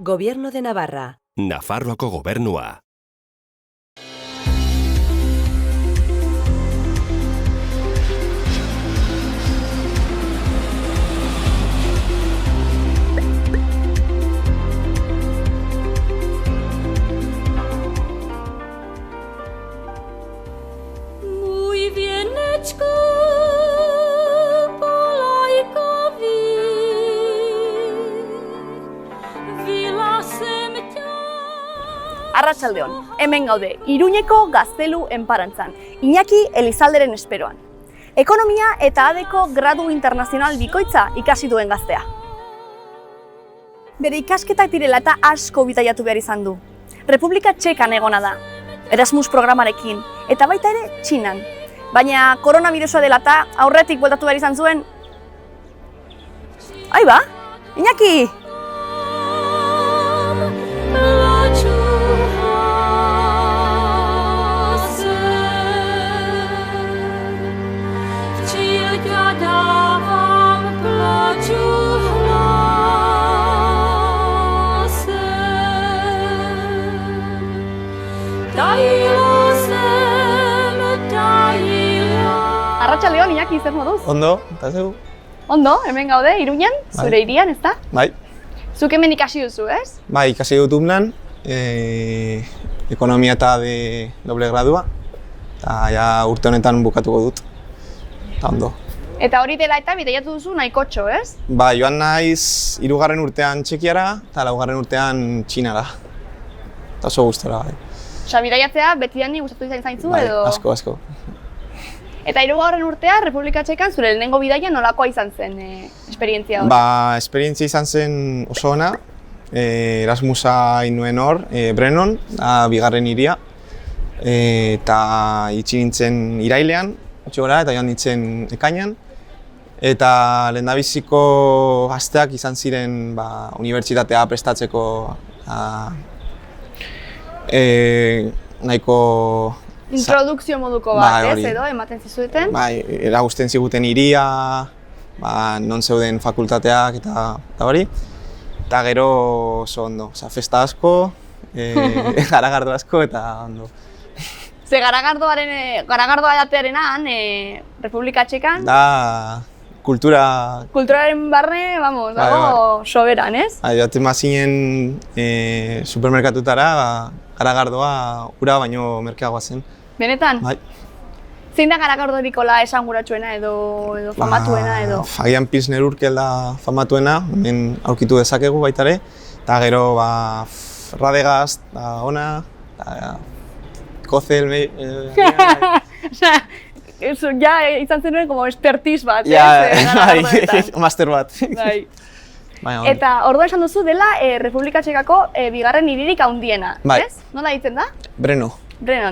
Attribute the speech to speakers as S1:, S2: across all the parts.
S1: Gobierno de Navarra.
S2: Nafarroako Gobernua.
S3: Arratsaldeon, hemen gaude, Iruñeko Gaztelu enparantzan, Iñaki Elizalderen esperoan. Ekonomia eta adeko gradu internazional bikoitza ikasi duen gaztea. Bere ikasketak direla eta asko bidaiatu behar izan du. Republika Txekan egona da, Erasmus programarekin, eta baita ere Txinan. Baina koronabirusa dela eta aurretik bueltatu behar izan zuen. Aiba, Iñaki! Arratsaldeon, Iñaki, zer moduz?
S4: Ondo, eta zeu?
S3: Ondo, hemen gaude, Iruñan, zure hirian, ezta?
S4: Bai.
S3: Zuk hemen ikasi duzu, ez?
S4: Bai, ikasi dut Umlan, ekonomia eta de doble gradua, eta ja urte honetan bukatuko dut, eta ondo.
S3: Eta hori dela eta bidaiatu duzu nahikotxo, ez?
S4: Ba, joan naiz 3. urtean Txekiara eta 4. urtean Txinara. Eta oso gustora, bai.
S3: Osa, bidaiatzea betidanik gustatu izan zaintzu
S4: Bai,
S3: edo?
S4: asko.
S3: Eta 3. urtea, Republika Txekan, zure lehenengo bidaia nolakoa izan zen esperientzia hori?
S4: Ba, esperientzia izan zen oso ona. Erasmusa inuen hor, Brennon, bigarren hiria. Eta itxi nintzen irailean, eta joan nintzen ekainan. Eta lehendabiziko asteak izan ziren unibertsitatea prestatzeko nahiko...
S3: Introdukzio moduko bat, ez edo, ematen zizueten?
S4: Bai, eragusten ziguten hiria, non zeuden fakultateak eta hori. Eta gero oso ondo, festa asko, garagardo asko eta ondo.
S3: Ze garagardoa jatearenan, Republika Txekan?
S4: Da,
S3: kulturaren barne, dago soberan, ez?
S4: Joaten mazinen supermerkatutara, garagardoa ura baino merkeagoa zen.
S3: Benetan?
S4: Bai.
S3: Zein da garagardorikola esanguratsuena edo famatuena edo?
S4: Agian Pilsner Urkel da famatuena, hemen aurkitu dezakegu baita ere. Eta gero, Radegast, ona, Kozel...
S3: Osa, ja izan zenuen como expertiz bat, ez?
S4: Ja, master bat.
S3: Eta orduan esan duzu dela Republika Txekako bigarren hiririk handiena, ez? Nola ditzen da?
S4: Brennon.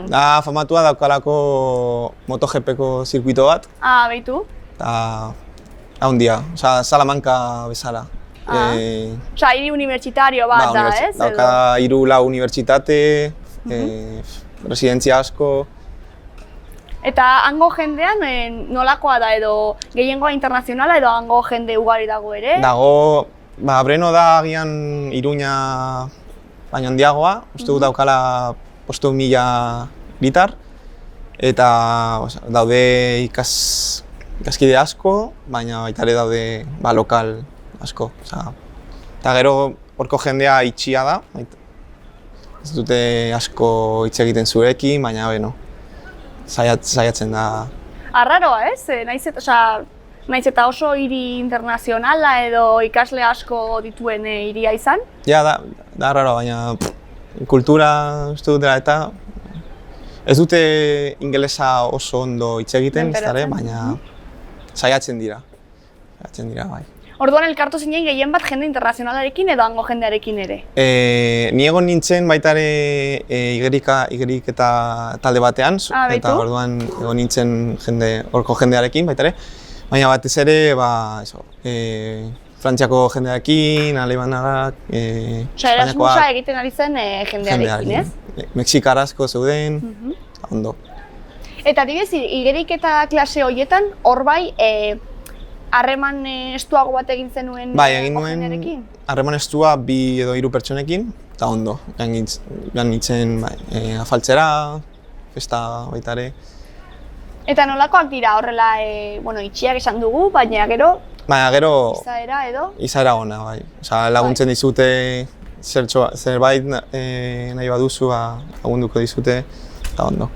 S3: Da,
S4: famatua daukalako MotoGP-ko zirkuito bat.
S3: Behitu?
S4: Eta handia, Salamanca bezala.
S3: Osa, hiri unibertsitario bat da, ez?
S4: Dauka 3-4 unibertsitate, residentzia asko.
S3: Eta hango jendean nolakoa da edo gehiengoa internazionala edo hango jende ugari dago ere?
S4: Dago, Breno da agian Iruña baino handiagoa, uste dut daukala 5.000 litar. Eta daude ikaskide asko, baina baita ere daude lokal asko. Eta gero horko jendea itxia da, ez dute asko hitz egiten zurekin, baina saiatzen da.
S3: Arraroa, ez? Naiz eta oso hiri internazionala edo ikasle asko dituen hiria izan?
S4: Ja, da arraroa, baina kultura uste dut dela eta ez dute ingelesa oso ondo hitz egiten, baina saiatzen dira, bai.
S3: Orduan elkartu zinen gehien bat jende internazionalarekin edo hango jendearekin ere?
S4: Ni egon nintzen baita ere igeriketa talde batean, eta orduan egon nintzen horko jendearekin baita ere. Baina batez ere, Frantziako jendearekin, Alemanarak,
S3: Espainiakoak... Erasmusa egiten ari zen jendearekin, ez?
S4: Mexikar asko zeuden, ondo.
S3: Eta adibidez, igeriketa klase horietan, hor bai, harreman estuago bat egin zenuen
S4: Bai, egin nuen
S3: jendearekin?
S4: harreman estua 2 edo 3 pertsonekin, eta ondo. Joan nintzen afaltzera, festa baita ere.
S3: Eta nolakoak dira horrela, itxiak esan dugu, baina gero
S4: Baina gero
S3: izaera
S4: ona, bai. Osa, laguntzen dizute zerbait nahi baduzu, lagunduko dizute, eta ondo.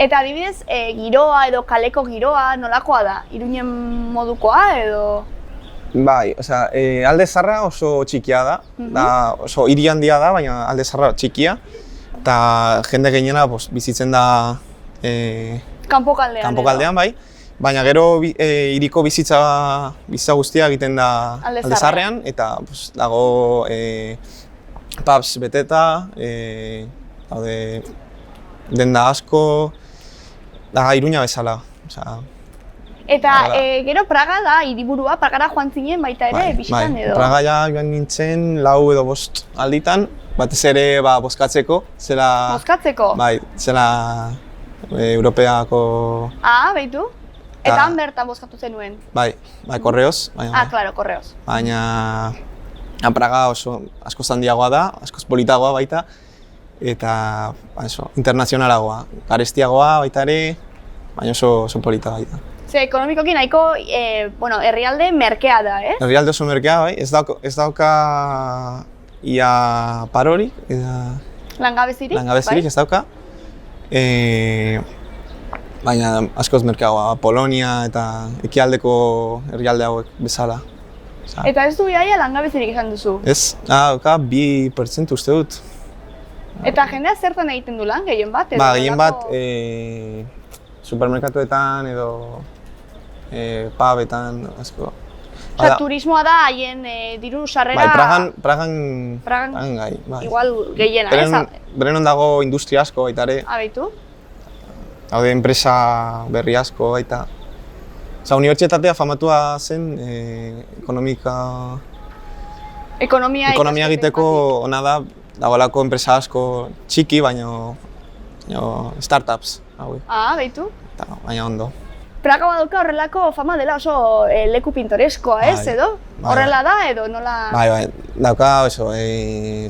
S3: Eta adibidez, giroa edo kaleko giroa nolakoa da? Iruinen modukoa edo?
S4: Bai, osea, Alde Zaharra oso txikia da, oso hiri handia da, baina Alde Zaharra txikia. Eta jende gehiena bizitzen da kanpokaldean, bai. Baina gero hiriko bizitza guztia egiten da Alde Zaharrean, eta dago pubs beteta, daude denda asko, da Iruña bezala.
S3: Eta gero Praga da hiriburua, Pragara joan zinen baita ere, bisitan edo?
S4: Praga joan nintzen 4 edo 5 alditan, batez ere bozkatzeko.
S3: Bozkatzeko?
S4: Bai, zela Europeako...
S3: Behitu? Eta han bertan bozkatu zenuen?
S4: Bai, Korreoz.
S3: Claro, Korreoz.
S4: Baina Praga oso askoz handiagoa da, askoz politagoa baita, eta internazionalagoa, garestiagoa baita ere, baina oso polita baita.
S3: Ze ekonomikoki nahiko, herrialde merkea da, ez?
S4: Herrialde oso merkea, bai, ez dauka ia parorik, langabezirik ez dauka. Baina askoz merkeagoa, Polonia eta ekialdeko herrialde hauek bezala.
S3: Eta ez du iaia langabezirik esan duzu?
S4: Ez, dauka 2% uste dut.
S3: Eta jendea zertan egiten du lan, gehien bat?
S4: Gehien bat, supermerkatuetan edo pubetan, asko.
S3: Osa, turismoa da haien diru sarrera...
S4: Bai, Pragan gai.
S3: Igual gehiena, ez?
S4: Brenon dago industria asko baita ere.
S3: Behitu?
S4: Haude enpresa berri asko baita. Osa, unibertsitatea famatua zen ekonomia egiteko ona da, dagoelako enpresa asko txiki, baina startups hauek.
S3: Behitu?
S4: Baina ondo.
S3: Praga badauka horrelako fama dela oso leku pintoreskoa, ez, edo? Horrela da, edo nola...
S4: Bai, dauka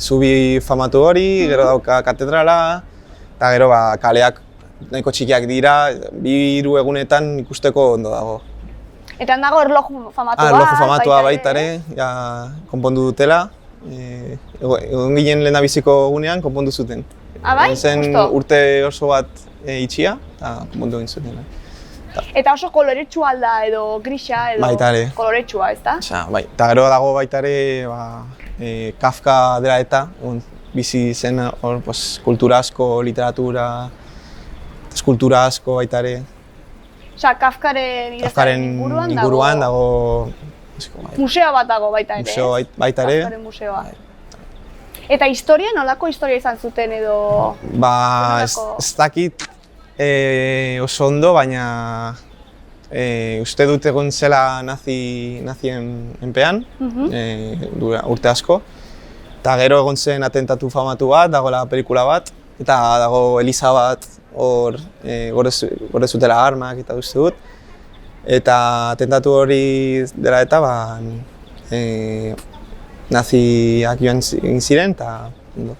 S4: zubi famatu hori, gero dauka katedrala, eta gero kaleak nahiko txikiak dira, 2-3 egunetan ikusteko ondo dago.
S3: Eta dago erloju famatua?
S4: Erloju famatua baita ere, konpondu dutela. Egon ginen lehendabiziko egunean konpondu zuten.
S3: Bai?
S4: Zen urte oso bat itxia, eta konpondu egin zuten.
S3: Eta oso koloretsua alda edo grisa edo koloretsua, ez da?
S4: Bai, eta gero dago baita ere Kafka dela eta bizi zen hor kultura asko, literatura, eskultura asko baita ere.
S3: Osa, Kafkaren inguruan
S4: dago...
S3: Museo bat dago baita ere, ez?
S4: Museo baita ere.
S3: Kafkaren museoa. Eta historia, nolako historia izan zuten edo...
S4: Ez dakit oso ondo, baina uste dut egon zela nazien enpean, urte asko. Eta gero egon zen atentatu famatu bat, dagoela pelikula bat, eta dago eliza bat hor gore zutela armak eta uste dut. Eta atentatu hori dela eta naziak joan ziren eta ondo.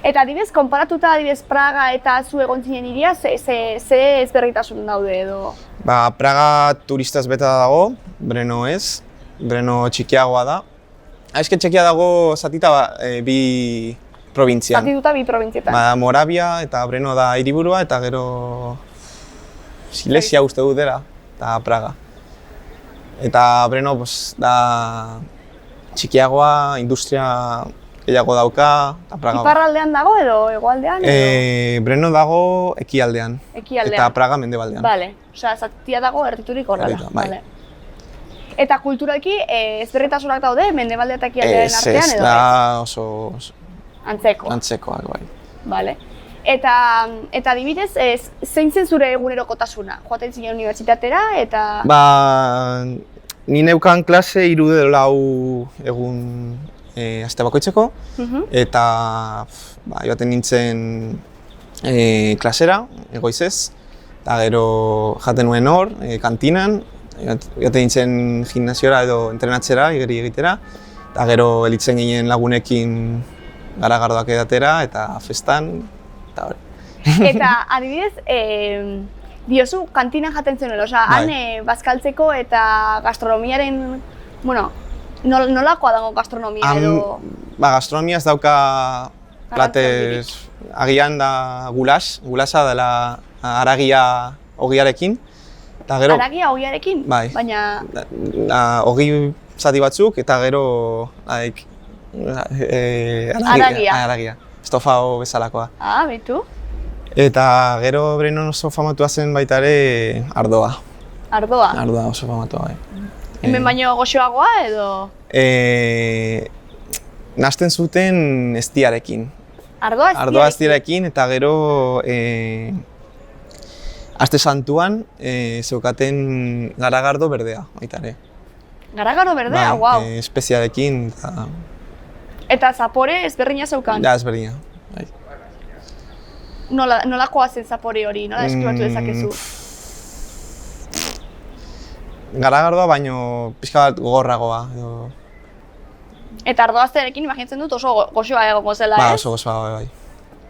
S3: Eta adibidez, konparatuta adibidez Praga eta zu egon zinen hiria, ze ezberdintasun daude edo?
S4: Praga turistaz beta dago, Brno ez, Brno txikiagoa da. Eske txikia dago zatita 2 probintzian.
S3: Zatituta 2 probintzietan.
S4: Moravia eta Brno da hiriburua eta gero Silesia uste dut dela, eta Praga. Eta Brno da txikiagoa, industria gehiago dauka, eta Praga...
S3: Iparraldean dago edo hegoaldean?
S4: Brno dago ekialdean, eta Praga mendebaldean.
S3: Bale, osea, zatia dago erditurik horrela. Eta kulturalki ezberdintasunak daude mendebalde eta ekialdearen artean edo?
S4: Ez, da oso...
S3: Antzekoak,
S4: bai.
S3: Bale. Eta adibidez, zein zen zure egunerokotasuna? Joaten zinen unibertsitatera eta...
S4: Ni neukan klase 3 edo 4 egun aste bakoitzeko, eta joaten nintzen klasera, egoizez, eta gero jaten nuen hor, kantinan, Joaten nintzen gimnasiora edo entrenatzera, igeri egitera, eta gero elitzen ginen lagunekin garagardoak edatera, eta festan, eta hori.
S3: Eta adibidez, diozu kantinan jaten zenuela, osea, han bazkaltzeko eta gastronomiaren, bueno, nolakoa dago gastronomia edo?
S4: Gastronomia ez dauka plates, agian da gulasa dela haragia ogiarekin.
S3: Haragia ogiarekin?
S4: Bai.
S3: Baina...
S4: Ogi zati batzuk eta gero haragia. Estofao bezalakoa.
S3: Bitu.
S4: Eta gero Brenon oso famatua zen baita ere ardoa.
S3: Ardoa?
S4: Ardoa oso famatua, bai.
S3: Hemen baino goxoagoa edo?
S4: Nahasten zuten eztiarekin.
S3: Ardoa eztiarekin?
S4: Ardoa eztiarekin eta gero aste santuan zeukaten garagardo berdea baita ere.
S3: Garagardo berdea? Guau!
S4: Espeziarekin eta...
S3: Eta zapore ezberdina zeukan?
S4: Da, ezberdina.
S3: Nolakoa zen zapore hori? Nola deskribatu dezakezu?
S4: Garagardoa baino pixka bat gogorragoa.
S3: Eta ardoaztearekin imaginatzen dut oso goxoa egongo zela, ez?
S4: Ba, oso goxoa, bai.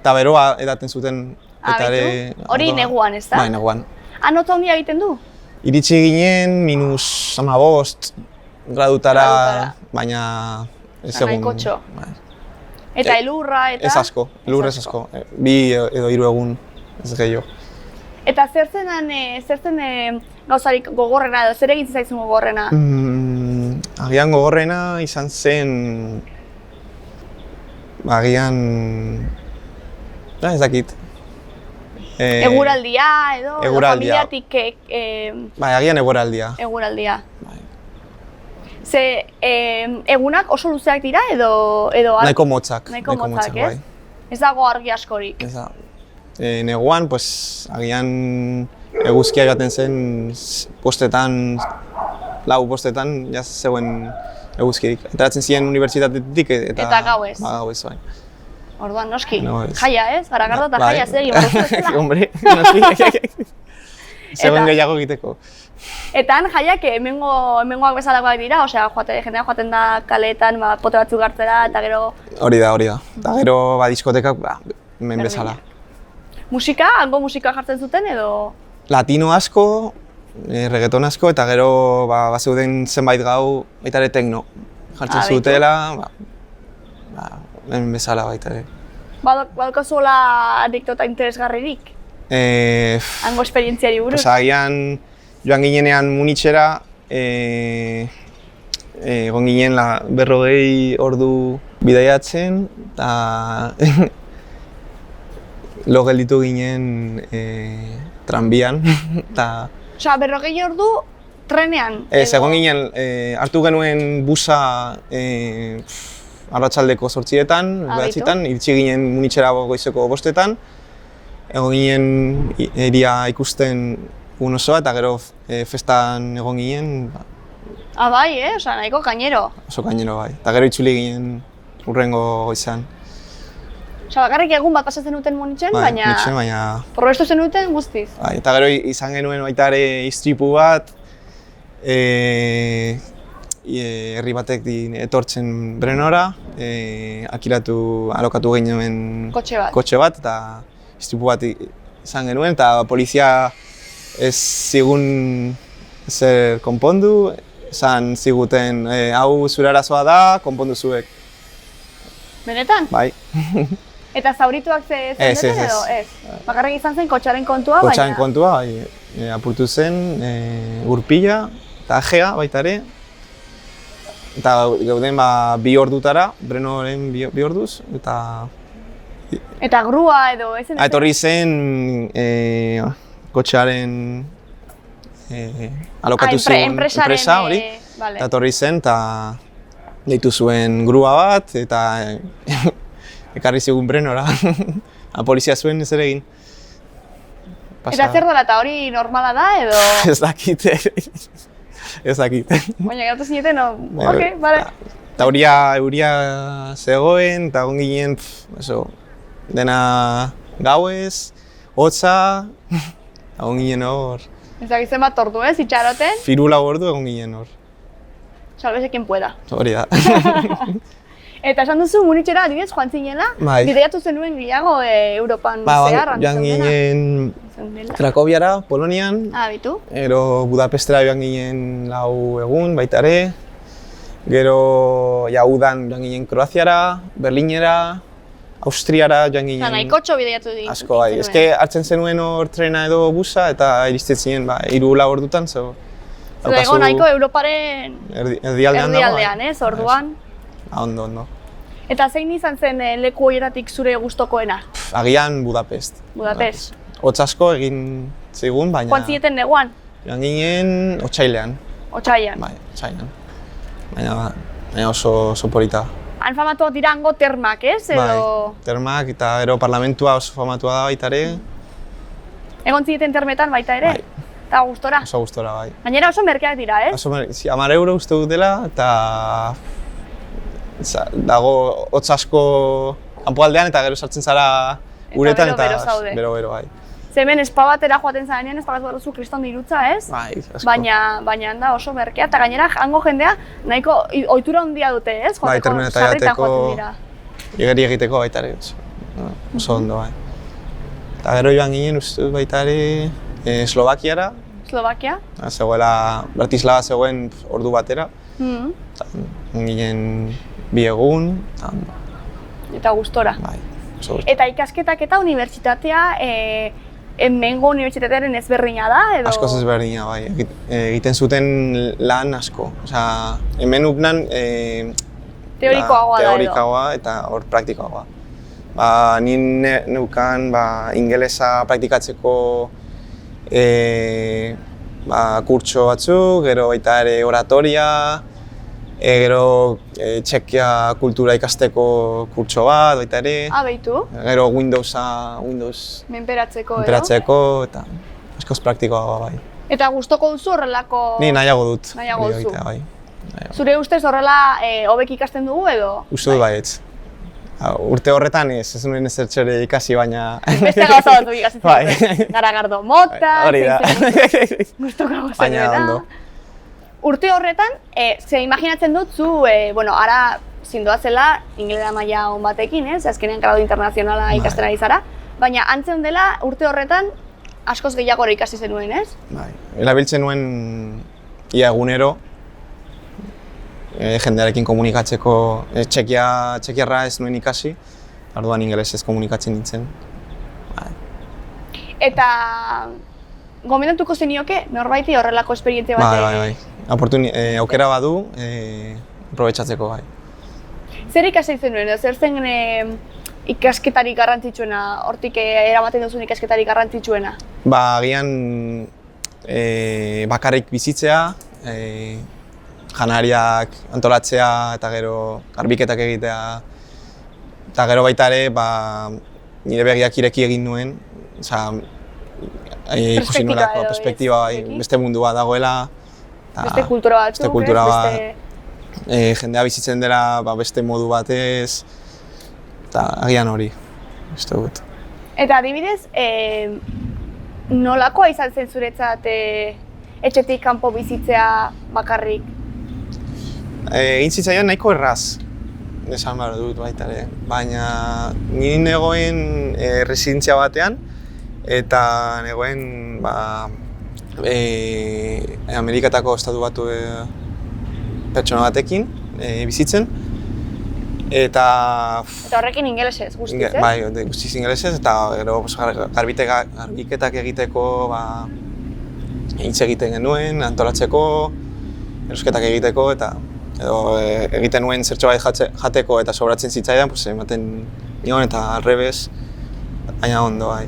S4: Eta beroa edaten zuten eta ere...
S3: Hori neguan, ez da?
S4: Bai, neguan.
S3: Notza handia egiten du?
S4: Iritsi ginen -15 gradutara, baina...
S3: Nahikotxo. Eta elurra eta...
S4: Ez asko, elurra ez asko. 2 edo 3 egun, ez gehiago.
S3: Eta zer zen gauzarik gogorrena edo zer egin zaizun gogorrena?
S4: Agian gogorrena izan zen... Agian... Ez dakit.
S3: Eguraldia edo familiatik...
S4: Bai, agian eguraldia.
S3: Eguraldia. Ze egunak oso luzeak dira edo...
S4: Nahiko motzak.
S3: Nahiko motzak, ez? Ez dago argi askorik.
S4: Ez da. Neguan, agian eguzkia joaten zen postetan, 4 postetan, ja zegoen eguzkirik. Enteratzen ziren unibertsitatetik eta
S3: gauez.
S4: Gauez, bai.
S3: Orduan, noski, jaia, ez? Garagardo eta jaia zer egin barruzu ezela.
S4: Hombre, noski. Zegoen gehiago egiteko.
S3: Eta han jaiak hemengoak bezalakoak dira, osea, jendea joaten da kaleetan pote batzuk hartzera eta gero... Hori da.
S4: Eta gero diskotekak, hemen bezala.
S3: Musika? Hango musika jartzen zuten edo?
S4: Latino asko, reggaeton asko, eta gero bazeuden zenbait gau baita ere tekno. Jartzen zutela, hemen bezala baita ere.
S3: Badaukazuela anekdota interesgarririk? Hango esperientziari buruz?
S4: Agian joan ginenean Munitzera, egon ginen 40 ordu bidaiatzen, eta lo gelditu ginen tranbian.
S3: Osea, 40 ordu trenean?
S4: Egon ginen, hartu genuen busa arratsaldeko 8etan, 9etan, iritsi ginen Munitzera goizeko 5etan, egon ginen eria ikusten egun osoa eta gero festan egon ginen.
S3: Bai, osea, nahiko gainero.
S4: Oso gainero, bai. Eta gero itzuli ginen urrengo goizean.
S3: Osea, bakarrik egun bat pasatzen duten Munitzen, baina... Probestu zen duten guztiz.
S4: Bai, eta gero izan genuen baita ere istripu bat, herri batek etortzen Brenora, alokatu genuen kotxe bat, eta istripu bat izan genuen, eta polizia ez zigun zer konpondu, esan ziguten hau zure arazoa da, konpondu zuek.
S3: Benetan?
S4: Bai.
S3: Eta zaurituak zeneten edo? Ez. Bakarrik izan zen kotxaren kontua, baina...
S4: Kotxaren kontua, apurtu zen, gurpila eta ajea baita ere. Eta gauden 2 ordutara, Brenoren 2 orduz, eta...
S3: Eta grua edo ez zen?
S4: Etorri zen kotxearen alokatu zuen enpresa hori. Eta etorri zen eta deitu zuen grua bat eta ekarri zigun Brenora. Polizia zuen ez ere egin.
S3: Eta zer dela eta hori normala da edo?
S4: Ez dakit. Ez dakit.
S3: Baina gertu zineten, ok, bale.
S4: Eta euria zegoen eta egon ginen, dena gauez, hotza, egon ginen hor.
S3: Ez dakit zenbat ordu, ez, itxaroten?
S4: 3-4 ordu egon ginen hor.
S3: Sálvese quien pueda.
S4: Hori da.
S3: Eta esan duzu Munitxera adibidez joan zinela,
S4: Bai.
S3: bidaiatu zenuen gehiago Europan
S4: Ba,
S3: zehar,
S4: joan ginen Krakoviara, Polonian,
S3: bitu.
S4: gero Budapestera joan ginen 4 egun baita ere, gero ja udan joan ginen Kroaziara, Berlinera, Austriara joan ginen.
S3: Nahikotxo bidaiatu ditu.
S4: Asko bai, eske hartzen zenuen hor trena edo busa eta iristen zinen 3-4 ordutan,
S3: Zego nahiko Europaren
S4: erdialdean dago.
S3: ez, orduan.
S4: Ondo.
S3: Eta zein izan zen leku horietatik zure gustokoena?
S4: Agian Budapest.
S3: Budapest.
S4: Hotz asko egin zigun, baina...
S3: Joan zineten neguan?
S4: Joan ginen otsailean.
S3: Otsailean.
S4: Bai, otsailean. Baina oso polita.
S3: Han famatuak dira hango termak, ez? Edo...
S4: Bai, termak eta gero parlamentua oso famatua da baita ere.
S3: Egon zineten termetan baita ere?
S4: Bai.
S3: Eta gustora?
S4: Oso gustora, bai.
S3: Gainera oso merkeak dira, ez?
S4: 10 euro uste dut dela eta... dago hotz asko kanpoaldean eta gero sartzen zara uretan eta bero bai.
S3: Hemen spa batera joaten zarenean ez pagatu duzu kriston dirutza, ez?
S4: Bai, asko.
S3: Baina da oso merkea eta gainera hango jendea nahiko ohitura handia dute, ez?
S4: Bai, termina eta jateko, igeri egiteko baita ere. Oso ondo, bai. Eta gero joan ginen uste dut baita ere Eslovakiara.
S3: Eslovakia?
S4: Zegoela, Bratislava zegoen ordu batera. Ginen 2 egun.
S3: Eta gustora.
S4: Bai, oso gustora.
S3: Eta ikasketak eta unibertsitatea, hemengo unibertsitatearen ezberdina da, edo?
S4: Askoz ezberdina, bai. Egiten zuten lan asko. Osea, hemen upnan
S3: teorikoagoa da edo?
S4: Teorikoagoa eta hor praktikoagoa. Ni neukan ingelesa praktikatzeko kurtso batzuk, gero baita ere oratoria, gero Txekia kultura ikasteko kurtso bat, baita ere.
S3: Behitu?
S4: Gero Windows
S3: menperatzeko
S4: eta askoz praktikoa bai.
S3: Eta gustoko duzu horrelako...
S4: Ni nahiago dut.
S3: Nahiago duzu.
S4: Bai.
S3: Zure ustez horrela hobek ikasten dugu edo?
S4: Uste dut baietz. Urte horretan ez nuen ezertxore ikasi, baina...
S3: Beste gauza batzuk ikasi zen. Garagardo mota,
S4: hori da.
S3: Gustoko gauza
S4: baina ondo.
S3: Urte horretan, ze imaginatzen dut zu, ara zindoazela ingelera maila on batekin, ez? Azkenean gradu internazionala ikasten ari zara. Baina antzeun dela urte horretan askoz gehiago ikasi zenuen, ez?
S4: Bai, erabiltzen nuen ia egunero. Jendearekin komunikatzeko, txekiarra ez nuen ikasi, orduan ingelesez komunikatzen nintzen.
S3: Eta gomendatuko zenioke norbaiti horrelako esperientzia bat?
S4: Bai. Aukera badu, aprobetxatzeko bai.
S3: Zer ikasi zenuen, zer zen ikasketarik garrantzitsuena, hortik eramaten duzun ikasketarik garrantzitsuena? Agian
S4: bakarrik bizitzea, janariak antolatzea eta gero garbiketak egitea. Eta gero baita ere, nire begiak ireki egin nuen. Ikusi nolako perspektiba, beste mundua dagoela.
S3: Beste kultura batzuk,
S4: jendea bizitzen dela beste modu batez. Eta agian hori, uste dut.
S3: Eta adibidez, nolakoa izan zen zuretzat etxetik kanpo bizitzea bakarrik?
S4: Egin zitzaion nahiko erraz, esan behar dut baita ere. Baina niri negoen residentzia batean eta negoen Amerikatako estatu batu pertsona batekin bizitzen. Eta
S3: horrekin ingelesez guztiz, ez?
S4: Bai, guztiz ingelesez eta gero garbiketak egiteko hitz egiten genuen, antolatzeko, erosketak egiteko eta edo egiten nuen zertxo bat jateko eta sobratzen zitzaidan, ematen nion eta alrebez, baina ondo, bai.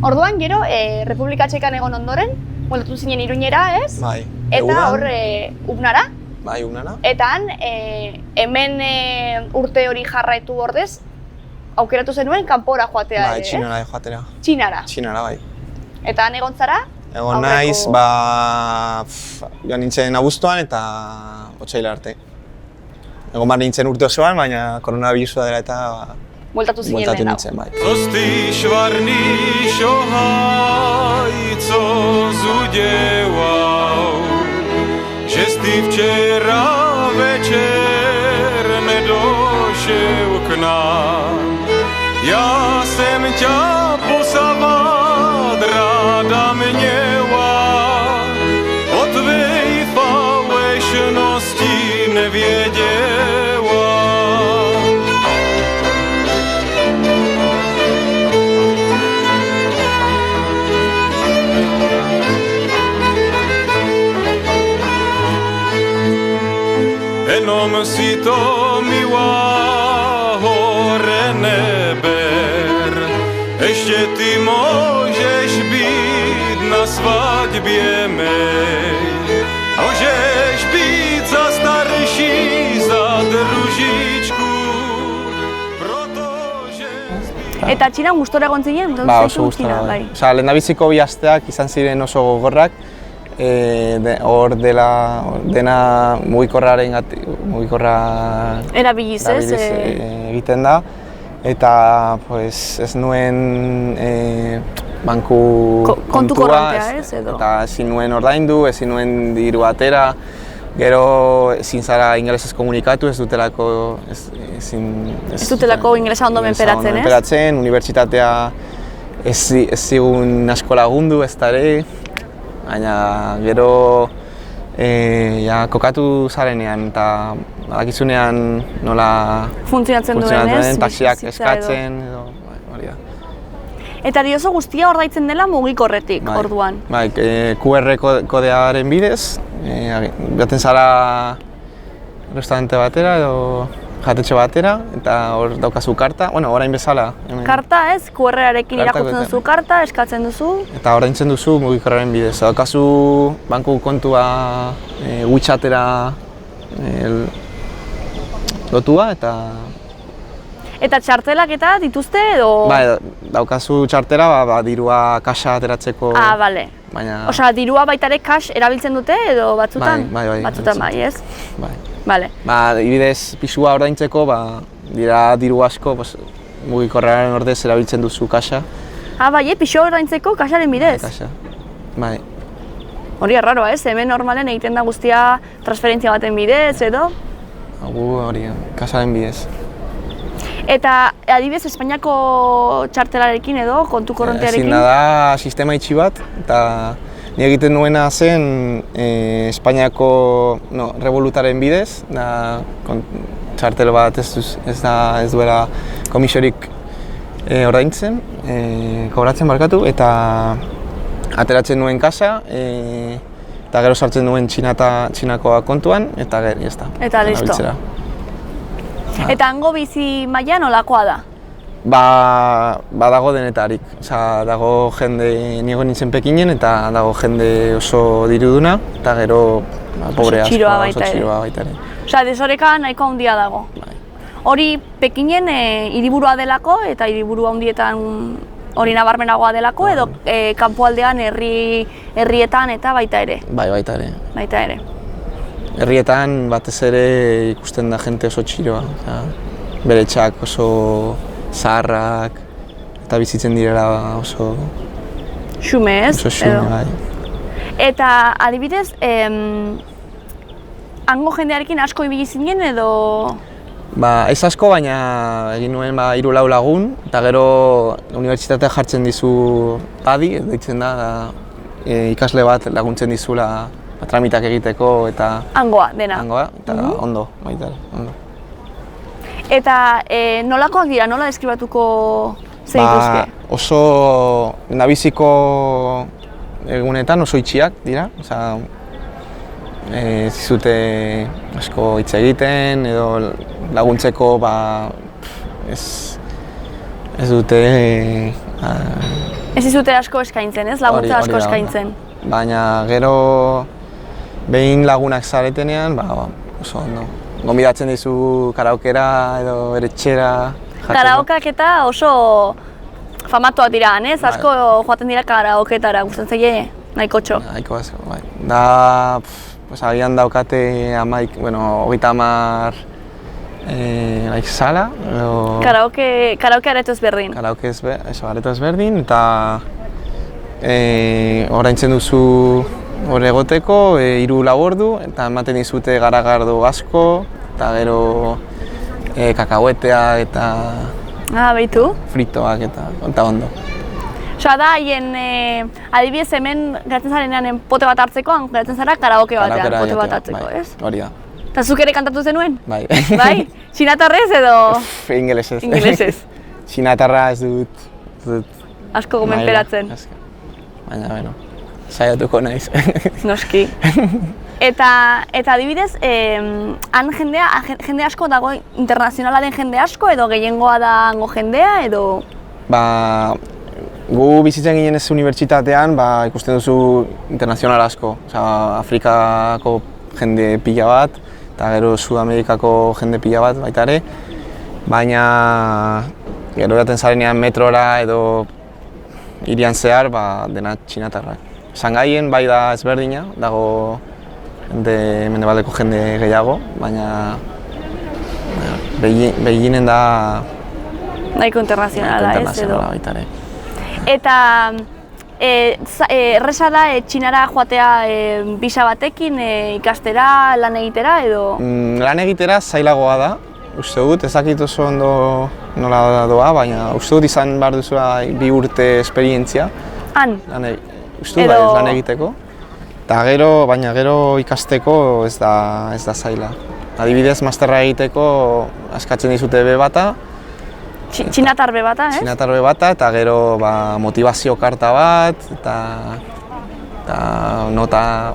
S3: Orduan gero, Republika Txekan egon ondoren, bueltatu zinen Iruñera, ez?
S4: Bai.
S3: Eta hor, Ubnara?
S4: Bai, Ubnara.
S3: Eta han, hemen urte hori jarraitu ordez, aukeratu zenuen kanpora joatea ere,
S4: Bai, Txinara joatera.
S3: Txinara?
S4: Txinara, bai.
S3: Eta han egon zara?
S4: Egon naiz, joan nintzen abuztuan eta otsaila arte. Egon behar nintzen urte osoan, baina koronabirusua dela eta
S3: bueltatu zinen
S4: nintzen, bai.
S1: co zudělal, že jsi včera večer nedošel k nám. Já jsem tě posavat ráda měla, o tvej falešnosti nevěděla. Jenom si to milá hore neber, ještě ty můžeš být na svatbě mej. Můžeš být za starší, za družičku, protože...
S3: Eta Txinan gustora egon zinen?
S4: Ba, oso gustora, bai. Osea, lehendabiziko bi asteak izan ziren oso gogorrak, hor dena mugikorra
S3: erabiliz, ez?
S4: Egiten da, eta pues, ez nuen banku
S3: kontu
S4: kontua,
S3: korrontea, ez, edo?
S4: Eta ezin nuen ordaindu, ezin nuen diru atera, gero ezin zara ingelesez komunikatu, ez dutelako
S3: ingelesa ondo menperatzen, ez?
S4: Unibertsitatea ez zigun asko lagundu, ez da ere, baina gero kokatu zarenean eta badakizunean nola
S3: funtzionatzen duen, ez?
S4: Taxiak eskatzen, hori da.
S3: Eta diozu guztia ordaitzen dela mugikorretik, orduan?
S4: Bai, QR kodearen bidez, joaten zara restaurante batera edo jatetxe batera, eta hor daukazu karta, bueno, orain bezala.
S3: Karta ez, QR-arekin irakurtzen duzu karta, eskatzen duzu?
S4: Eta ordaintzen duzu mugikorraren bidez. Daukazu banku kontua WeChatera lotua eta...
S3: Eta txartelak eta dituzte edo?
S4: Bai, daukazu txartela, dirua kaxa ateratzeko...
S3: Ah, bale.
S4: Baina...
S3: Osea, dirua baita ere kax erabiltzen dute edo batzutan?
S4: Bai.
S3: Batzutan bai, ez?
S4: Bai.
S3: Bale.
S4: Ibidez pisua ordaintzeko, dira diru asko, mugikorraren ordez erabiltzen duzu kaxa.
S3: Ah, bai, pisua ordaintzeko kaxaren bidez?
S4: Kaxa, bai.
S3: Hori arraroa, ez? Hemen normalen egiten da guztia transferentzia baten bidez, edo?
S4: Hori, kaxaren bidez.
S3: Eta adibidez Espainiako txartelarekin edo, kontu korrontearekin?
S4: Ezin da sistema itxi bat, eta ni egiten nuena zen Espainiako revolutaren bidez, txartel bat ez duela komisiorik ordaintzen, kobratzen barkatu, eta ateratzen nuen kasa, eta gero sartzen nuen Txinakoa kontuan, eta gero, ez da.
S3: Eta listo. Eta hango bizi maila nolakoa da?
S4: Dago denetarik. Dago jende, niego nintzen Pekinen, eta dago jende oso diruduna, eta gero pobre asko, oso txiroa baita ere.
S3: Osea, desoreka nahiko handia dago. Hori Pekinen hiriburua delako, eta hiriburu handietan hori nabarmenagoa delako, edo kanpoaldean herrietan eta baita ere?
S4: Bai, baita ere.
S3: Baita ere.
S4: Herrietan batez ere ikusten da jente oso txiroa. Bere etxeak oso zaharrak eta bizitzen direla oso...
S3: Xume, ez?
S4: Oso xume, bai.
S3: Eta adibidez, hango jendearekin asko ibili zinen edo...
S4: Ez asko, baina egin nuen 3-4 lagun, eta gero unibertsitatea jartzen dizu PADI, deitzen da, ikasle bat laguntzen dizula tramitak egiteko eta...
S3: Hangoa, dena.
S4: Hangoa, eta ondo, baita, ondo.
S3: Eta nolakoak dira, nola deskribatuko zeituzke?
S4: Oso nabiziko egunetan oso itxiak dira, ez dizute asko hitz egiten edo laguntzeko ez dute...
S3: Ez dizute asko eskaintzen, ez? Laguntza asko eskaintzen.
S4: Baina gero behin lagunak zaretenean, oso ondo. Gonbidatzen dizu karaokera edo eretxera.
S3: Karaokeak eta oso famatuak dira, ez? Asko joaten dira karaoketara, gustatzen zaie nahikotxo.
S4: Nahiko asko, bai. Da, agian daukate 30 sala.
S3: Karaoke areto ezberdin.
S4: Karaoke areto ezberdin, eta oraintzen duzu hor egoteko, 3-4 ordu, eta ematen dizute garagardo asko, eta gero kakahuetea eta
S3: Behitu.
S4: fritoak eta ondo.
S3: Osa da, haien adibidez hemen geratzen zarenean pote bat hartzeko, geratzen zara karaoke batean pote bat hartzeko, ez?
S4: Hori da.
S3: Eta zuk ere kantatu zenuen?
S4: Bai.
S3: Bai? Txinatarrez edo?
S4: Ingelesez.
S3: Ingelesez.
S4: Txinatarra ez dut.
S3: Asko gomenperatzen.
S4: Baina, bueno, saiatuko naiz.
S3: Noski. Eta adibidez, han jende asko dago, internazionala den jende asko, edo gehiengoa da hango jendea, edo?
S4: Gu bizitzen ginen ez unibertsitatean, ikusten duzu internazional asko. Afrikako jende pila bat, eta gero Sudamerikako jende pila bat baita ere. Baina gero eraten zarenean metrora edo hirian zehar, dena txinatarrak. Shangaien bai da ezberdina, dago mendebaldeko jende gehiago, baina Beijingen da
S3: nahiko internazionala ez edo?
S4: Baita ere.
S3: Eta erresa da Txinara joatea bisa batekin ikastera, lan egitera edo?
S4: Lan egitera zailagoa da, uste dut, ez dakit oso ondo nola doa, baina uste dut izan behar duzula 2 urte esperientzia.
S3: Han?
S4: Uste dut lan egiteko. Eta baina gero ikasteko ez da zaila. Adibidez, masterra egiteko askatzen dizute B bata.
S3: Txinatar B bata, ez?
S4: Txinatar B bata, eta gero motivazio karta bat, eta nota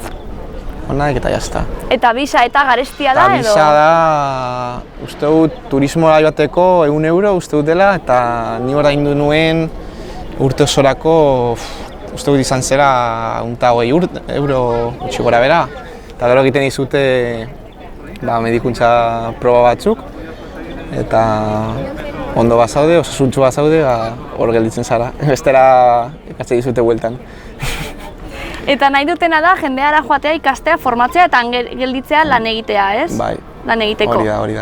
S4: honak eta jazta.
S3: Eta bisa eta garestia da edo?
S4: Bisa da, uste dut, turismoa joateko 100 euro uste dut dela, eta ni oraindu nuen urte osorako uste dut izan zera 120 euro gutxi gora bera. Eta gero egiten dizute medikuntza proba batzuk, eta ondo bazaude, osasuntsu bazaude, hor gelditzen zara. Bestela ikatzen dizute bueltan.
S3: Eta nahi dutena da, jendeara joatea, ikastea, formatzea eta gelditzea lan egitea, ez?
S4: Bai.
S3: Lan egiteko.
S4: Hori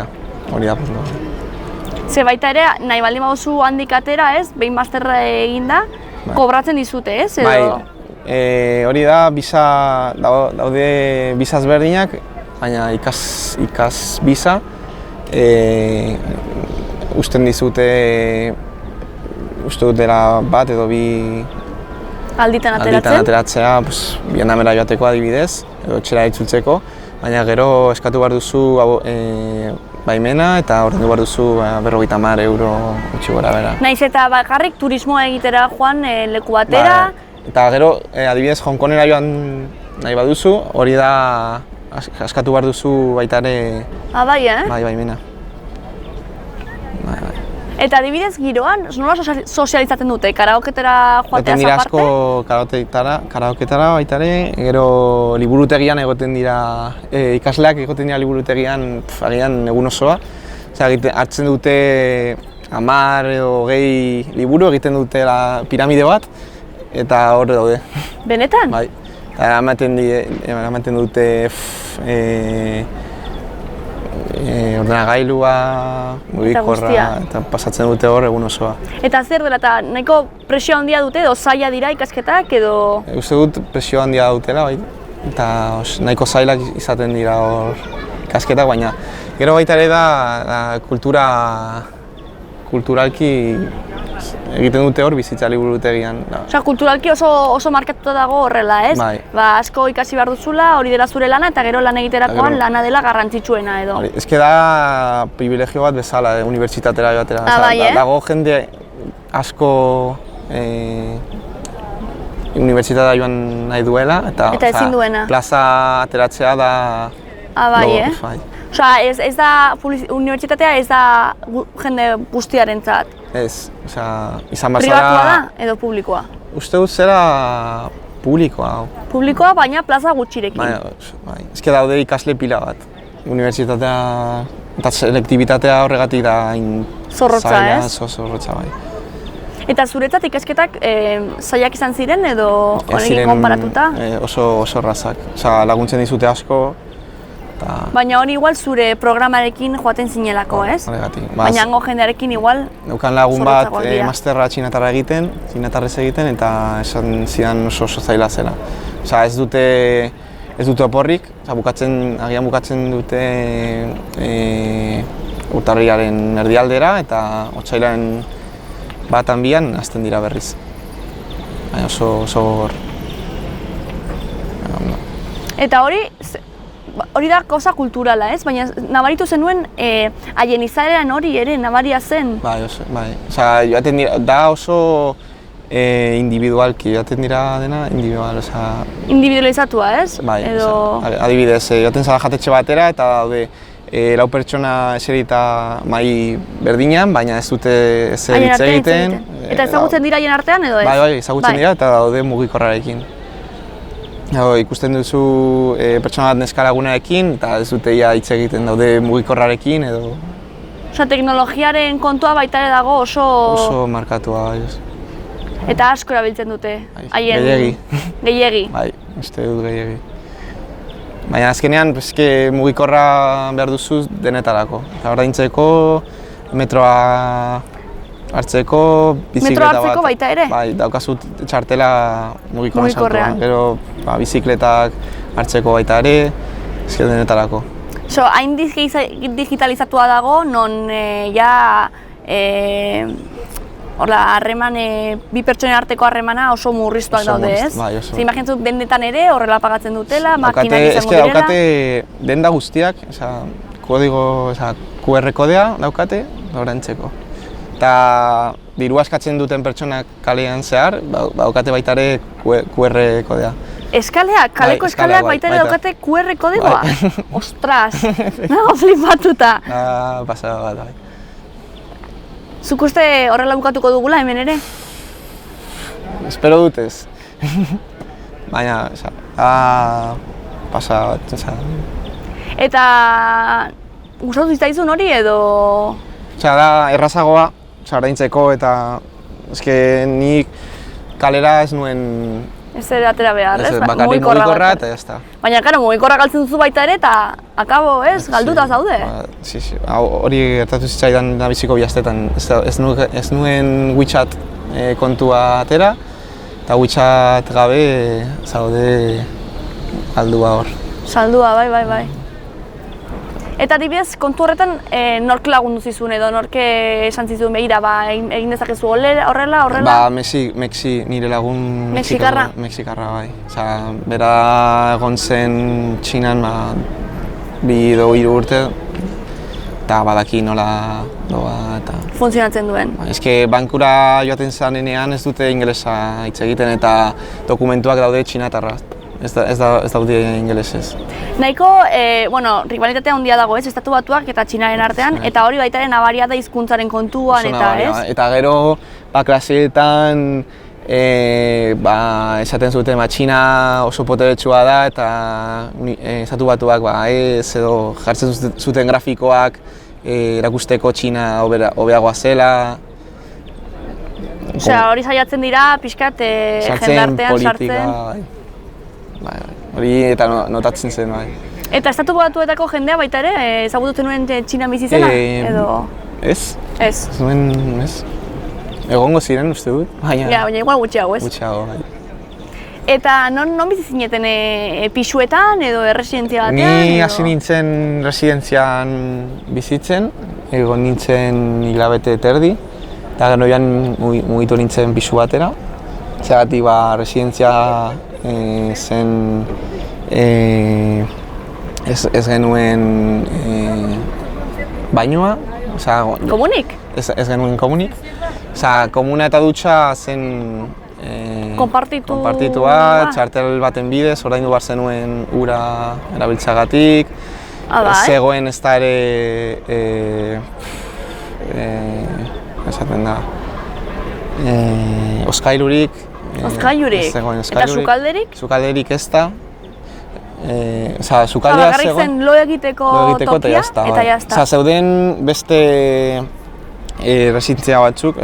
S4: da.
S3: Ze baita ere, nahi baldin baduzu handik atera, ez? Behin masterra eginda, kobratzen dizute, ez?
S4: Bai. Hori da, daude bisa ezberdinak, baina ikas bisa. Usten dizute, uste dutela bat edo 2
S3: alditan
S4: ateratzea, Vietnamera joateko adibidez, edo etxera itzultzeko, baina gero eskatu behar duzu baimena eta ordaindu behar duzu 50 euro gutxi gora bera.
S3: Naiz eta bakarrik turismoa egitera joan leku batera.
S4: Eta gero adibidez Hong Kongera joan nahi baduzu, hori da askatu behar duzu baita ere.
S3: Bai,
S4: Bai, baimena.
S3: Eta adibidez giroan, nola sozializatzen dute? Karaoketara joatea aparte?
S4: Asko karaoketara baita ere, gero liburutegian egoten dira, ikasleak egoten dira liburutegian agian egun osoa. Hartzen dute 10 edo 20 liburu, egiten dute piramide bat, eta hor daude.
S3: Benetan?
S4: Bai. Eta ematen dute ordenagailua, mugikorra, eta pasatzen dute hor egun osoa.
S3: Eta zer dela, eta nahiko presio handia dute edo zaila dira ikasketak edo?
S4: Uste dut presio handia dutela, bai. Eta nahiko zailak izaten dira hor ikasketak, baina gero baita ere da kulturalki egiten dute hor bizitza liburutegian.
S3: Osea, kulturalki oso markatuta dago horrela, ez?
S4: Bai.
S3: Asko ikasi behar duzula, hori dela zure lana, eta gero lan egiterakoan lana dela garrantzitsuena edo.
S4: Ez da privilegio bat bezala, unibertsitatera joatera.
S3: Bai,
S4: dago jende asko unibertsitatea joan nahi duela, eta
S3: ezin duena.
S4: Plaza ateratzea da...
S3: Bai, Osea, ez da unibertsitatea ez da jende guztiarentzat.
S4: Ez, izan bazara...
S3: Pribatua da edo publikoa?
S4: Uste dut zera publikoa.
S3: Publikoa, baina plaza gutxirekin.
S4: Bai, ezke daude ikasle pila bat. Unibertsitatea eta selektibitatea horregatik da
S3: zorrotza, ez?
S4: Zorrotza, bai.
S3: Eta zuretzat ikasketak zailak izan ziren edo honekin konparatuta?
S4: Oso errazak. Laguntzen dizute asko,
S3: Baina hori igual zure programarekin joaten zinelako, ez?
S4: Horregatik.
S3: Baina hango jendearekin igual
S4: Neukan lagun bat
S3: zorrotzagoak dira.
S4: masterra txinatarrez egiten, eta esan zidan oso zaila zela. Osea, ez dute oporrik, agian bukatzen dute urtarrilaren erdialdera, eta otsailaren batan bian hasten dira berriz. Baina oso gogor.
S3: Eta hori da gauza kulturala, ez? Baina nabaritu zenuen haien izaeran hori ere nabaria zen.
S4: Bai. Osea, joaten dira, da oso individualki, joaten dira dena individual, osea...
S3: Individualizatua, ez?
S4: Bai,
S3: edo...
S4: adibidez, joaten zara jatetxe batera eta daude 4 pertsona eserita mahai berdinean, baina ez dute ezer hitz egiten.
S3: Eta ezagutzen dira haien artean edo ez?
S4: Bai, ezagutzen dira eta daude mugikorrarekin. Ikusten duzu pertsona bat neska lagunarekin eta ez dute hitz egiten, daude mugikorrarekin edo...
S3: Osea, teknologiaren kontua baita ere dago
S4: oso markatua, bai.
S3: Eta asko erabiltzen dute.
S4: Gehiegi.
S3: Gehiegi.
S4: Bai, uste dut gehiegi. Baina azkenean, mugikorra behar duzu denetarako. Ordaintzeko, metroa hartzeko, bizikleta bat.
S3: Metroa hartzeko baita ere?
S4: Bai, daukazu txartela mugikorrean. Gero, bizikletak hartzeko baita ere, denetarako.
S3: Hain digitalizatua dago, non harreman, bi pertsonen arteko harremana oso murriztuak daude, ez?
S4: Bai, oso.
S3: Imaginatzen dendetan ere horrela pagatzen dutela, makinak izango direla.
S4: Daukate denda guztiak, QR kodea daukate, ordaintzeko. Eta diru askatzen duten pertsonak kalean zehar, daukate baita ere QR kodea.
S3: Eskaleak? Kaleko eskaleak baita ere daukate QR kodegoa? Ostras, nago flipatuta.
S4: Pasada bat, bai.
S3: Zuk uste horrela bukatuko dugula hemen ere?
S4: Espero dut ez. Baina, pasada bat. Eta
S3: gustatu zitzaizun hori edo?
S4: Da errazagoa, ordaintzeko eta nik kalera ez nuen...
S3: Ez ere atera behar, ez?
S4: Bakarrik mugikorra eta jazta.
S3: Baina, mugikorra galtzen duzu baita ere eta akabo, ez? Galduta zaude?
S4: Hori gertatu zitzaidan nabiziko bihaztetan. Ez nuen WeChat kontua atera, eta WeChat gabe zaude galdua hor.
S3: Saldua, bai. Eta adibidez, kontu horretan nork lagundu zizun edo nork esan zizun behira, egin dezakezu horrela?
S4: Nire lagun Mexikarra, bai. Bera egon zen Txinan 2 edo 3 urte, eta badaki nola doa eta...
S3: Funtzionatzen duen.
S4: Bankura joaten zanenean ez dute ingelesa hitz egiten eta dokumentuak daude txinatarra. Ez daude ingelesez.
S3: Nahiko, rivalitatea handia dago, ez? Estatu Batuak eta Txinaren artean, eta hori baita ere nabaria da hizkuntzaren kontuan, eta ez?
S4: Eta gero, klaseetan, esaten zuten, Txina oso poteretsua da, eta Estatu Batuak ez, edo jartzen zuten grafikoak erakusteko Txina hobeagoa zela.
S3: Hori saiatzen dira, pixkat jendartean sartzen.
S4: Hori eta notatzen zen, bai.
S3: Eta Estatu Batuetako jendea baita ere, ezagutu nuen Txinan bizi zela, edo?
S4: Ez.
S3: Ez.
S4: Ez. Egongo ziren, uste dut.
S3: Baina igual gutxiago, ez?
S4: Gutxiago, bai.
S3: Eta non bizi zineten pisuetan edo erresidentzia batean?
S4: Ni hasi nintzen residentzian bizitzen, egon nintzen hilabete terdi, eta gero joan mugitu nintzen pisu batera. Zergatik residentzia zen ez genuen bainua.
S3: Komunik?
S4: Ez genuen komunik. Komuna eta dutxa zen konpartitua, txartel baten bidez, ordaindu behar zenuen ura erabiltzagatik. Zegoen ez da ere esaten da oskailurik.
S3: Oskailurik? Eta sukalderik?
S4: Sukalderik ez da. Sukaldea
S3: bakarrik zen lo egiteko tokia eta jazta.
S4: Zeuden beste residentzia batzuk,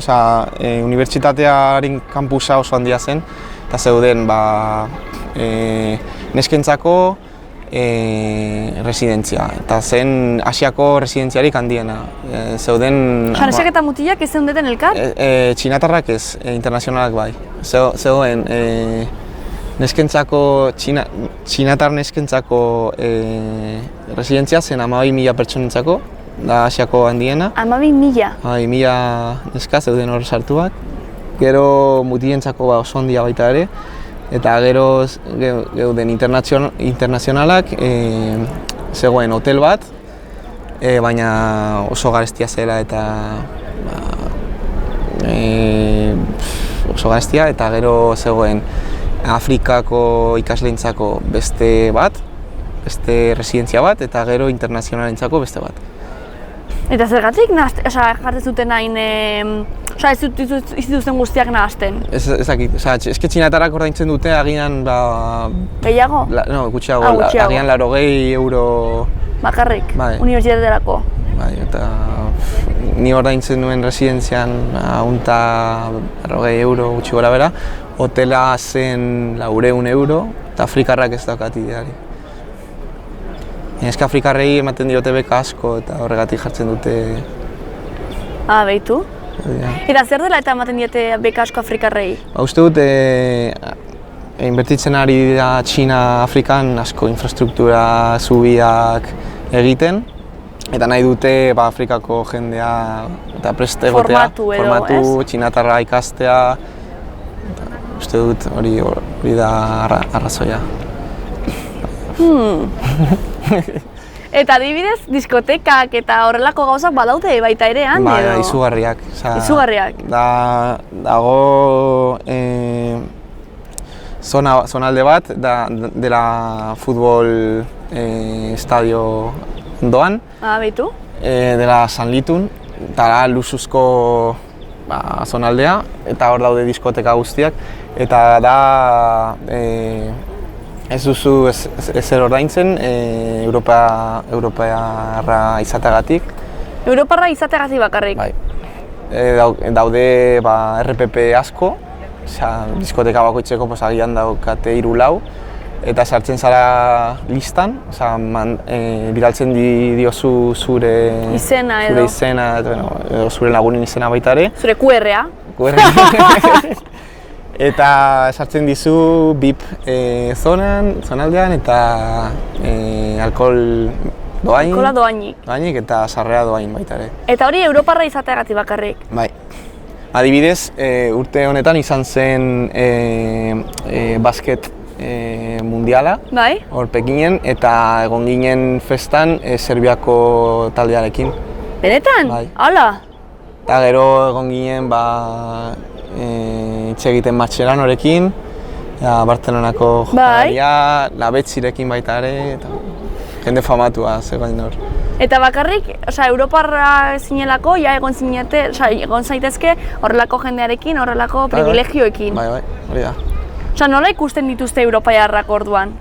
S4: unibertsitatearen kampusa oso handia zen, eta zeuden neskentzako, residentzia. Eta zen Asiako residentziarik handiena. Zeuden...
S3: Janesak eta mutilak ez zeundeten elkar?
S4: Txinatarrak ez, internazionalak bai. Zegoen neskentzako, txinatar neskentzako residentzia zen 12.000 pertsonentzako, da Asiako handiena.
S3: 12.000?
S4: 12.000 neska zeuden hor sartuak. Gero mutilentzako oso handia baita ere. Eta gero geuden internazionalak zegoen hotel bat, baina oso garestia zela eta oso garestia, eta gero zegoen Afrikako ikasleentzako beste residentzia bat, eta gero internazionalentzako beste bat.
S3: Eta zergatik jartzen zuten hain, ez dituzten guztiak nahazten?
S4: Ez dakit, eske txinatarrak ordaintzen dute agian
S3: gehiago?
S4: No, gutxiago, agian 80 euro...
S3: Bakarrik,
S4: bai.
S3: Unibertsitaterako?
S4: Bai, eta ni ordaintzen nuen residentzian 140 euro gutxi gora bera, hotela zen 400 euro, eta afrikarrak ez daukat ideari. Ez afrikarrei ematen diote beka asko eta horregatik jartzen dute...
S3: Behitu? Eta zer dela eta ematen diote beka asko afrikarrei?
S4: Uste dut, inbertitzen ari da Txina Afrikan asko infrastruktura, zubiak egiten, eta nahi dute Afrikako jendea eta prest egotea, formatu txinatarra ikastea. Uste dut hori da arrazoia.
S3: Eta adibidez, diskotekak eta horrelako gauzak badaude baita ere han, edo?
S4: Bai, izugarriak.
S3: Izugarriak?
S4: Dago zonalde bat, dela futbol estadio ondoan.
S3: Behitu?
S4: Dela San Litun, eta da luxuzko zonaldea, eta hor daude diskoteka guztiak. Eta da ez duzu ezer ordaintzen Europarra izateagatik.
S3: Europarra izateagatik bakarrik?
S4: Bai. Daude RPP asko, diskoteka bakoitzeko agian daukate 3-4, eta sartzen zara listan, bidaltzen diozu zure izena, edo zure lagunen izena baita ere.
S3: Zure QR-a?
S4: Eta sartzen dizu BIP zonaldean eta alkohol doain.
S3: Alkohola doainik.
S4: Doainik eta sarrera doain baita ere.
S3: Eta hori Europarra izateagatik bakarrik?
S4: Bai. Adibidez, urte honetan izan zen basket mundiala. Bai. Hor Pekinen, eta egon ginen festan Serbiako taldearekin.
S3: Benetan?
S4: Bai.
S3: Hala?
S4: Eta gero egon ginen hitz egiten Mascheranorekin, Barcelonako jokalaria, Labetzirekin baita ere, eta jende famatua zegoen hor.
S3: Eta bakarrik, Europarra zinelako, egon zaitezke horrelako jendearekin, horrelako privilegioekin.
S4: Bai, hori da.
S3: Nola ikusten dituzte europaiarrak orduan?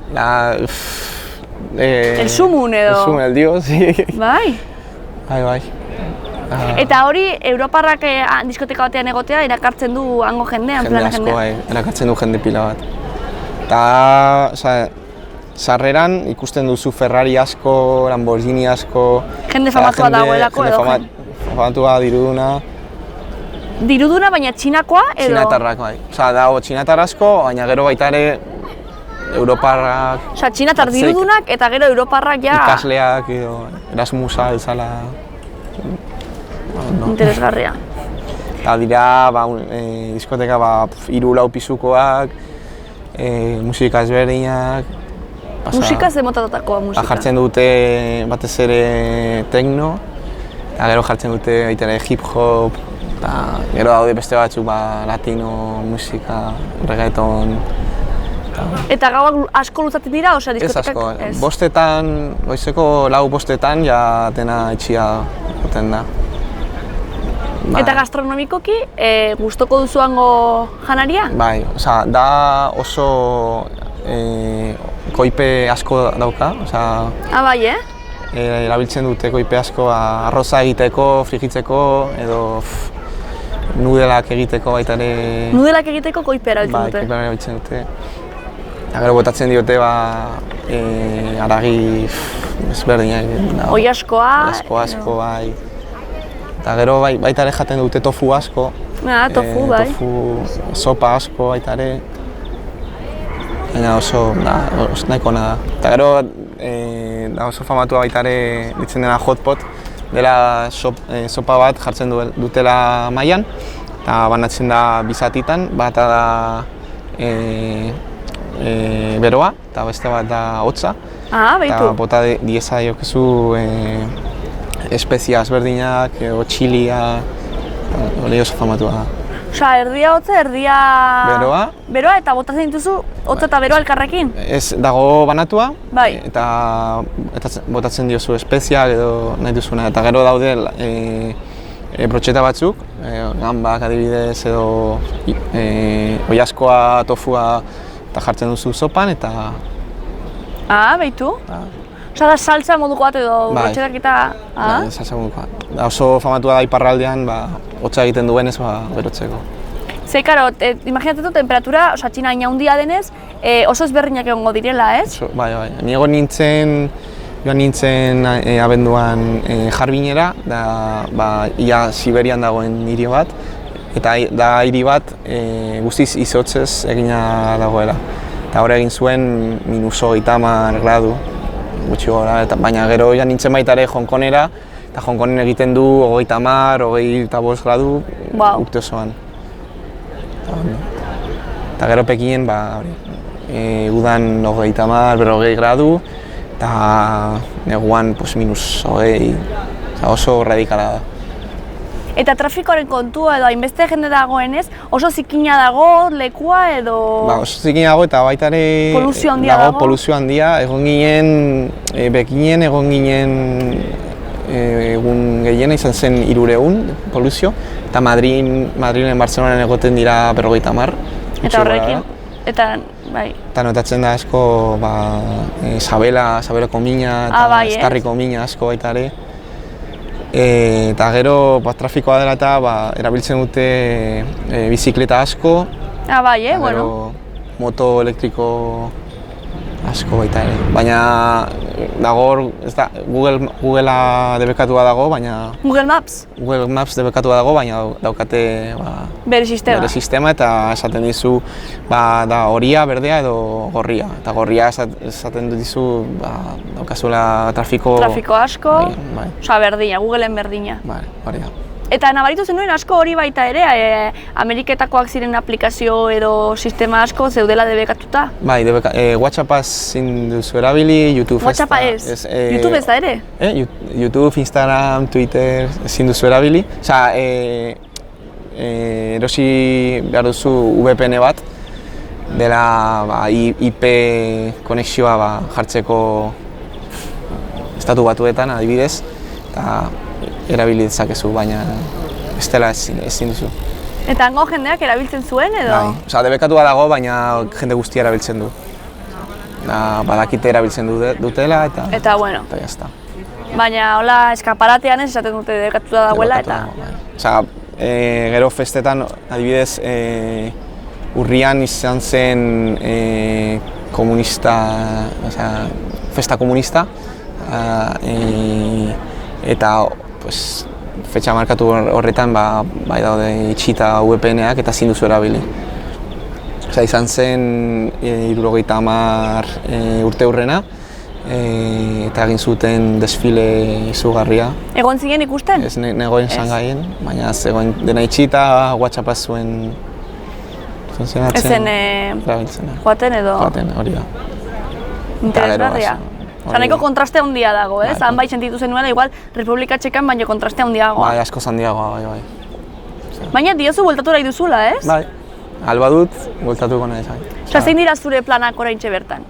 S3: El sumun edo?
S4: El sumun, el dios,
S3: Bai?
S4: Bai.
S3: Eta hori, Europarrak diskoteka batean egotea erakartzen du hango jendean, plana jendea?
S4: Jende asko, erakartzen du jende pila bat. Eta, sarreran ikusten duzu Ferrari asko, Lamborghini asko...
S3: Jende famatua dagoelako edo?
S4: Famatua, diruduna...
S3: Diruduna, baina txinakoa edo?
S4: Txinatarrak, bai. Dago txinatar asko, baina gero baita ere Europarrak...
S3: Txinatar dirudunak eta gero Europarrak ja...
S4: Ikasleak edo Erasmusa bezala...
S3: Interesgarria.
S4: Eta dira, diskoteka 3-4 pisukoak, musika ezberdinak...
S3: Musika ze motatako musika?
S4: Jartzen dute batez ere techno, eta gero jartzen dute baita ere hip-hop, eta gero daude beste batzuk latino, musika, reggaeton...
S3: Eta gauak asko luzatzen dira, osea diskotekak?
S4: Ez asko, bostetan, goizeko 4-5 ja dena itxia goten da.
S3: Eta gastronomikoki, gustoko duzu hango janaria?
S4: Bai, da oso koipe asko dauka.
S3: Bai,
S4: erabiltzen dute koipe asko arroza egiteko, frigitzeko, edo nudelak egiteko baita ere...
S3: Nudelak egiteko koipe erabiltzen dute?
S4: Bai, koipe erabiltzen dute. Eta gero botatzen diote haragi ezberdinak.
S3: Oilaskoa.
S4: Asko, bai. Eta gero baita ere jaten dute tofu asko.
S3: Tofu, bai.
S4: Tofu, sopa asko baita ere. Baina oso nahiko da. Eta gero oso famatua baita ere ditzen dena hotpot. Dela sopa bat jartzen dutela mailan. Eta banatzen da bizatitan, bata da beroa, eta beste bat da hotza.
S3: Behitu.
S4: Eta bota dieza diokezu espezia ezberdinak, txilia, hori oso famatua da.
S3: Osa, erdia hotza, erdia...
S4: Beroa
S3: eta botatzen dituzu hotza eta beroa elkarrekin?
S4: Ez dago banatua,
S3: bai.
S4: Eta botatzen diozu espeziak edo nahi duzuna. Eta gero daude brotxeta batzuk, gambak adibidez edo oilaskoa, tofua eta jartzen duzu sopan eta...
S3: Behitu? Osa da salsa moduko bat edo brotxetak eta...
S4: Bai, salsa moduko bat. Oso famatua da iparraldean, hotza egiten duenez berotzeko.
S3: Ze, karo, imaginatzen du temperatura, osa txina haina handia denez, oso ezberdinak egongo direla, ez?
S4: Bai. Ni joan nintzen abenduan Jarbinera, da ia Siberian dagoen hiri bat, eta da hiri bat guztiz izotzez egina dagoela. Eta hori egin zuen -30 gradu gutxi gora, baina gero joan nintzen baita ere Hongkonera, eta Hongkonen egiten du 30, 25 gradu urte osoan. Eta gero Pekinen, udan 30, 40 gradu, eta neguan -20, oso radikala da.
S3: Eta trafikoaren kontua edo hainbeste jende dagoenez, oso zikina dago lekua edo...
S4: Oso zikina dago eta baita ere...
S3: Poluzio handia dago?
S4: Poluzio handia, egon ginen, Pekinen egon ginen egun gehiena izan zen 300 poluzio, eta Madrilen Bartzelonan egoten dira 50.
S3: Eta horrekin, bai.
S4: Eta notatzen da asko, sabelako mina eta estarriko mina asko baita ere. Eta gero trafikoa dela eta erabiltzen dute bizikleta asko.
S3: Bai,
S4: bueno. Moto elektriko asko baita ere. Baina dago, ez da, Googlea debekatua dago, baina...
S3: Google Maps?
S4: Google Maps debekatua dago, baina daukate
S3: bere
S4: sistema eta esaten dizu da horia, berdea edo gorria. Eta gorria esaten dizu daukazula trafiko
S3: asko, osa berdina, Googleen berdina.
S4: Hori da.
S3: Eta nabaritu zenuen asko hori baita ere, Ameriketakoak ziren aplikazio edo sistema asko zeudela debekatuta?
S4: Bai, WhatsAppa ezin duzu erabili, YouTube ez da.
S3: WhatsAppa ez? YouTube ez da ere?
S4: YouTube, Instagram, Twitter ezin duzu erabili. Osa, erosi behar duzu VPN bat, dela IP konexioa jartzeko estatu batuetan adibidez, eta erabili dezakezu, baina ez dela ezin duzu.
S3: Eta hango jendeak erabiltzen zuen edo?
S4: Bai, osa, debekatua dago, baina jende guztia erabiltzen du. Badakite erabiltzen dutela eta...
S3: Eta bueno.
S4: Eta jazta.
S3: Baina hola eskaparatean ez esaten dute debekatuta dagoela eta...
S4: Osa, gero festetan, adibidez, urrian izan zen komunista, festa komunista, eta fetxa markatu horretan bai daude itxita VPN-ak eta ezin duzu erabili. Izan zen 70 urte hurrena eta egin zuten desfile izugarria.
S3: Egon zinen ikusten?
S4: Ez negoen Shangaien, baina zegoen dena itxita, WhatsAppa zuen funtzionatzen.
S3: Ezen joaten edo?
S4: Joaten, hori da.
S3: Interesgarria. Osa, nahiko kontraste handia dago, ez? Han bai sentitu zenuela, igual Republika Txekan baina kontraste handiagoa.
S4: Bai, asko handiagoa, bai.
S3: Baina diozu bueltatu nahi duzula, ez?
S4: Bai, alba dut, bueltatuko nahi bai.
S3: Osa, zein dira zure planak oraintxe bertan?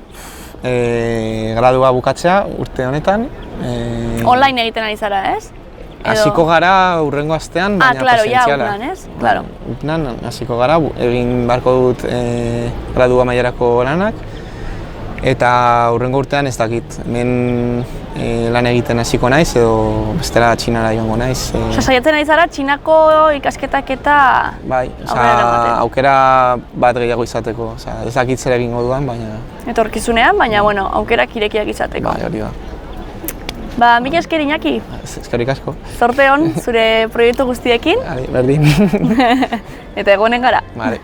S4: Gradua bukatzea urte honetan.
S3: Online egiten ari zara, ez?
S4: Hasiko gara urrengo astean, baina presentziala.
S3: Ja, ez? Claro.
S4: Upnan, hasiko gara, egin beharko dut gradua mailarako lanak. Eta urrengo urtean ez dakit, hemen lan egiten hasiko naiz edo bestela Txinara joango naiz.
S3: Osa, saiatzen ari zara Txinako ikasketak eta
S4: Bai, aukera bat gehiago izateko. Ez dakit zer egingo dudan, baina...
S3: Etorkizunean, baina bueno, aukerak irekiak izateko.
S4: Bai, hori da.
S3: Ba, mila esker Iñaki.
S4: Eskerrik asko.
S3: Zorte hon, zure proiektu guztiekin.
S4: Berdin.
S3: Eta egonen gara.
S4: Vale.